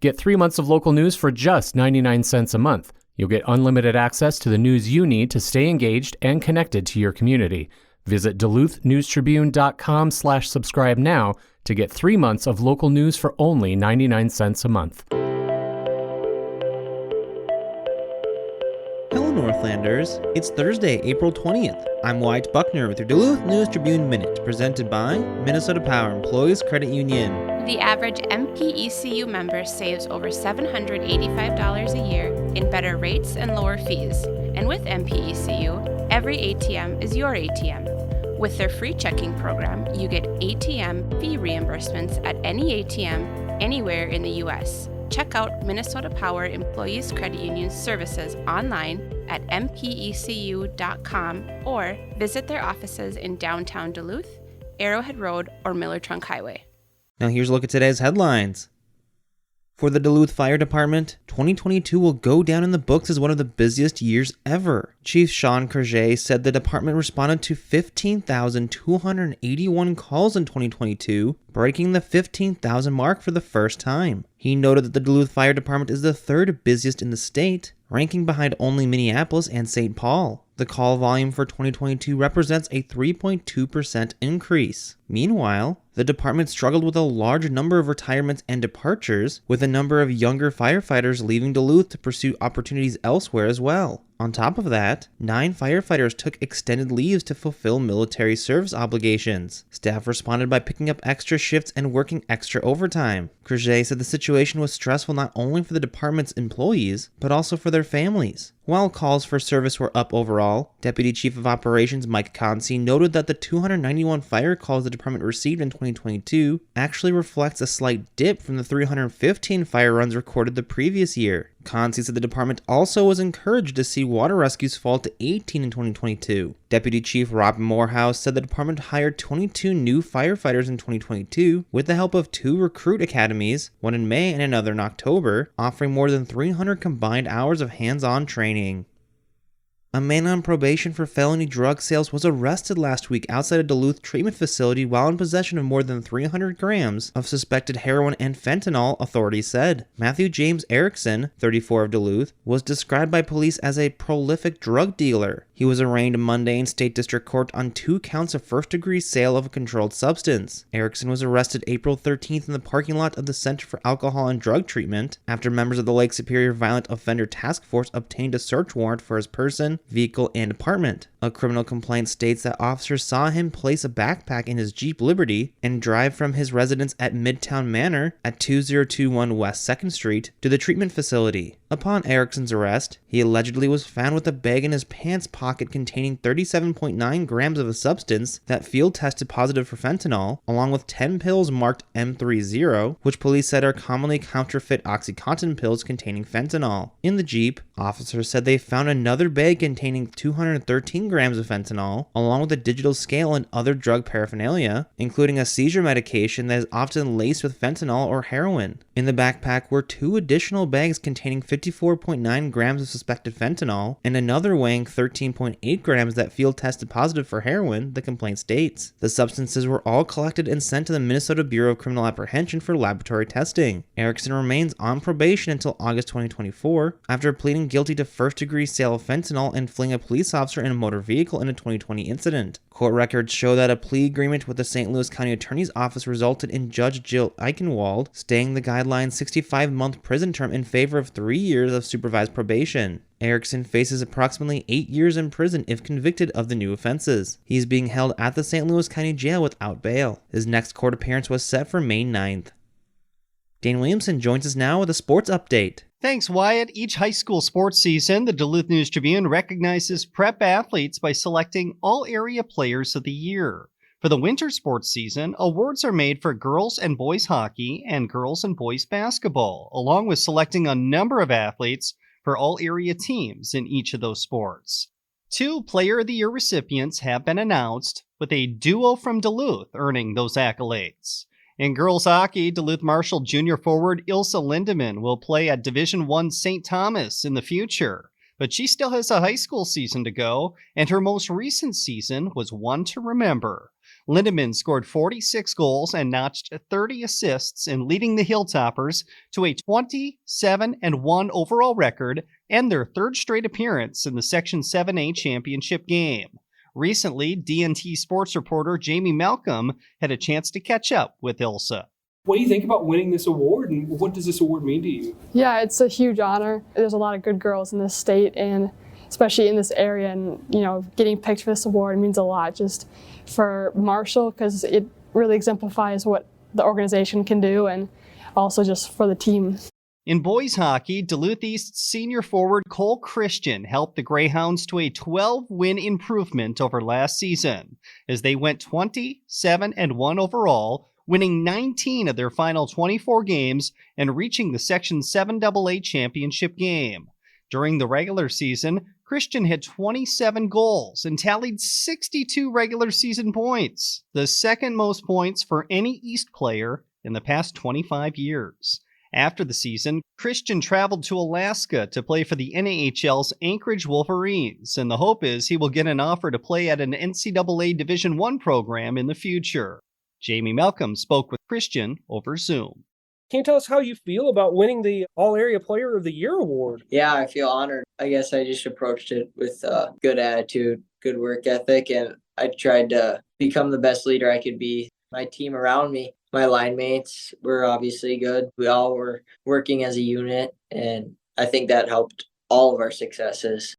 Get 3 months of local news for just 99 cents a month. You'll get unlimited access to the news you need to stay engaged and connected to your community. Visit duluthnewstribune.com/subscribe now to get 3 months of local news for only 99 cents a month. Hello, Northlanders. It's Thursday, April 20th. I'm Wyatt Buckner with your Duluth News Tribune Minute, presented by Minnesota Power Employees Credit Union. The average MPECU member saves over $785 a year in better rates and lower fees. And with MPECU, every ATM is your ATM. With their free checking program, you get ATM fee reimbursements at any ATM anywhere in the U.S. Check out Minnesota Power Employees Credit Union's services online at mpecu.com or visit their offices in downtown Duluth, Arrowhead Road, or Miller Trunk Highway. Now here's a look at today's headlines. For the Duluth Fire Department, 2022 will go down in the books as one of the busiest years ever. Chief Sean Kerjay said the department responded to 15,281 calls in 2022, breaking the 15,000 mark for the first time. He noted that the Duluth Fire Department is the third busiest in the state, ranking behind only Minneapolis and St. Paul. The call volume for 2022 represents a 3.2% increase. Meanwhile, the department struggled with a large number of retirements and departures, with a number of younger firefighters leaving Duluth to pursue opportunities elsewhere as well. On top of that, 9 firefighters took extended leaves to fulfill military service obligations. Staff responded by picking up extra shifts and working extra overtime. Kerjay said the situation was stressful not only for the department's employees, but also for their families. While calls for service were up overall, Deputy Chief of Operations Mike Consey noted that the 291 fire calls the department received in 2022 actually reflects a slight dip from the 315 fire runs recorded the previous year. Consey said the department also was encouraged to see water rescues fall to 18 in 2022. Deputy Chief Rob Morehouse said the department hired 22 new firefighters in 2022 with the help of 2 recruit academies, one in May and another in October, offering more than 300 combined hours of hands-on training. A man on probation for felony drug sales was arrested last week outside a Duluth treatment facility while in possession of more than 300 grams of suspected heroin and fentanyl, authorities said. Matthew James Erickson, 34 of Duluth, was described by police as a prolific drug dealer. He was arraigned Monday in State District Court on 2 counts of first-degree sale of a controlled substance. Erickson was arrested April 13th in the parking lot of the Center for Alcohol and Drug Treatment after members of the Lake Superior Violent Offender Task Force obtained a search warrant for his person, vehicle, and apartment. A criminal complaint states that officers saw him place a backpack in his Jeep Liberty and drive from his residence at Midtown Manor at 2021 West 2nd Street to the treatment facility. Upon Erickson's arrest, he allegedly was found with a bag in his pants pocket containing 37.9 grams of a substance that field tested positive for fentanyl, along with 10 pills marked M30, which police said are commonly counterfeit OxyContin pills containing fentanyl. In the Jeep, officers said they found another bag containing 213 grams of fentanyl, along with a digital scale and other drug paraphernalia, including a seizure medication that is often laced with fentanyl or heroin. In the backpack were 2 additional bags containing 54.9 grams of suspected fentanyl, and another weighing 13.8 grams that field tested positive for heroin, the complaint states. The substances were all collected and sent to the Minnesota Bureau of Criminal Apprehension for laboratory testing. Erickson remains on probation until August 2024, after pleading guilty to first-degree sale of fentanyl and fleeing a police officer in a motor vehicle in a 2020 incident. Court records show that a plea agreement with the St. Louis County Attorney's Office resulted in Judge Jill Eichenwald staying the guideline 65-month prison term in favor of 3 years of supervised probation. Erickson faces approximately 8 years in prison if convicted of the new offenses. He is being held at the St. Louis County Jail without bail. His next court appearance was set for May 9th. Dane Williamson joins us now with a sports update. Thanks, Wyatt. Each high school sports season, the Duluth News Tribune recognizes prep athletes by selecting all-area players of the year. For the winter sports season, awards are made for girls and boys hockey and girls and boys basketball, along with selecting a number of athletes for all-area teams in each of those sports. 2 Player of the Year recipients have been announced, with a duo from Duluth earning those accolades. In girls hockey, Duluth Marshall junior forward Ilsa Lindemann will play at Division I St. Thomas in the future, but she still has a high school season to go, and her most recent season was one to remember. Lindemann scored 46 goals and notched 30 assists in leading the Hilltoppers to a 27-1 overall record and their third straight appearance in the Section 7A championship game. Recently, DNT sports reporter Jamie Malcolm had a chance to catch up with Ilsa. What do you think about winning this award, and what does this award mean to you? Yeah, it's a huge honor. There's a lot of good girls in this state, and especially in this area, and getting picked for this award means a lot just for Marshall, because it really exemplifies what the organization can do, and also just for the team. In boys hockey, Duluth East's senior forward Cole Christian helped the Greyhounds to a 12-win improvement over last season, as they went 27-1 overall, winning 19 of their final 24 games and reaching the Section 7AA championship game. During the regular season, Christian had 27 goals and tallied 62 regular season points, the second most points for any East player in the past 25 years. After the season, Christian traveled to Alaska to play for the NAHL's Anchorage Wolverines, and the hope is he will get an offer to play at an NCAA Division I program in the future. Jamie Malcolm spoke with Christian over Zoom. Can you tell us how you feel about winning the All-Area Player of the Year award? Yeah, I feel honored. I guess I just approached it with a good attitude, good work ethic, and I tried to become the best leader I could be. My team around me, my line mates, were obviously good. We all were working as a unit, and I think that helped all of our successes.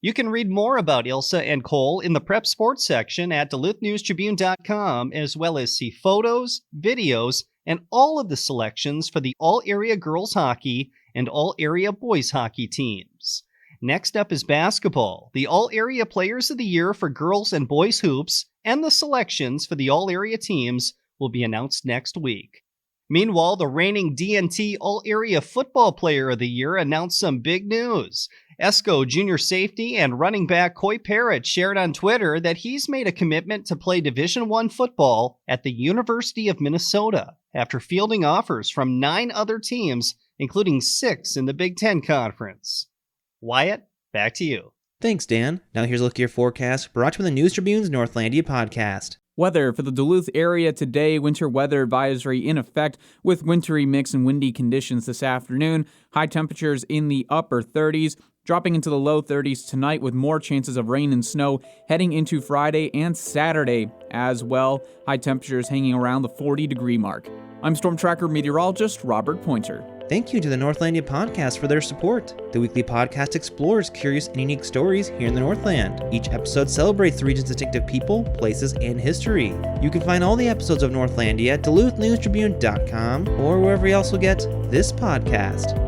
You can read more about Ilsa and Cole in the Prep Sports section at duluthnewstribune.com, as well as see photos, videos, and all of the selections for the All-Area Girls Hockey and All-Area Boys Hockey teams. Next up is basketball. The All-Area Players of the Year for girls and boys hoops and the selections for the All-Area teams will be announced next week. Meanwhile, the reigning DNT All-Area Football Player of the Year announced some big news. ESCO junior safety and running back Coy Parrott shared on Twitter that he's made a commitment to play Division I football at the University of Minnesota after fielding offers from 9 other teams, including 6 in the Big Ten Conference. Wyatt, back to you. Thanks, Dan. Now here's a look at your forecast, brought to you by the News Tribune's Northlandia podcast. Weather for the Duluth area today, winter weather advisory in effect with wintry mix and windy conditions this afternoon. High temperatures in the upper 30s, dropping into the low 30s tonight with more chances of rain and snow heading into Friday and Saturday as well. High temperatures hanging around the 40-degree mark. I'm Storm Tracker meteorologist Robert Pointer. Thank you to the Northlandia podcast for their support. The weekly podcast explores curious and unique stories here in the Northland. Each episode celebrates the region's distinctive people, places, and history. You can find all the episodes of Northlandia at duluthnewstribune.com or wherever else you'll get this podcast.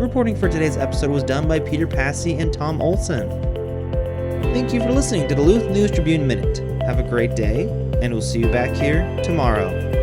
Reporting for today's episode was done by Peter Passy and Tom Olson. Thank you for listening to Duluth News Tribune Minute. Have a great day, and we'll see you back here tomorrow.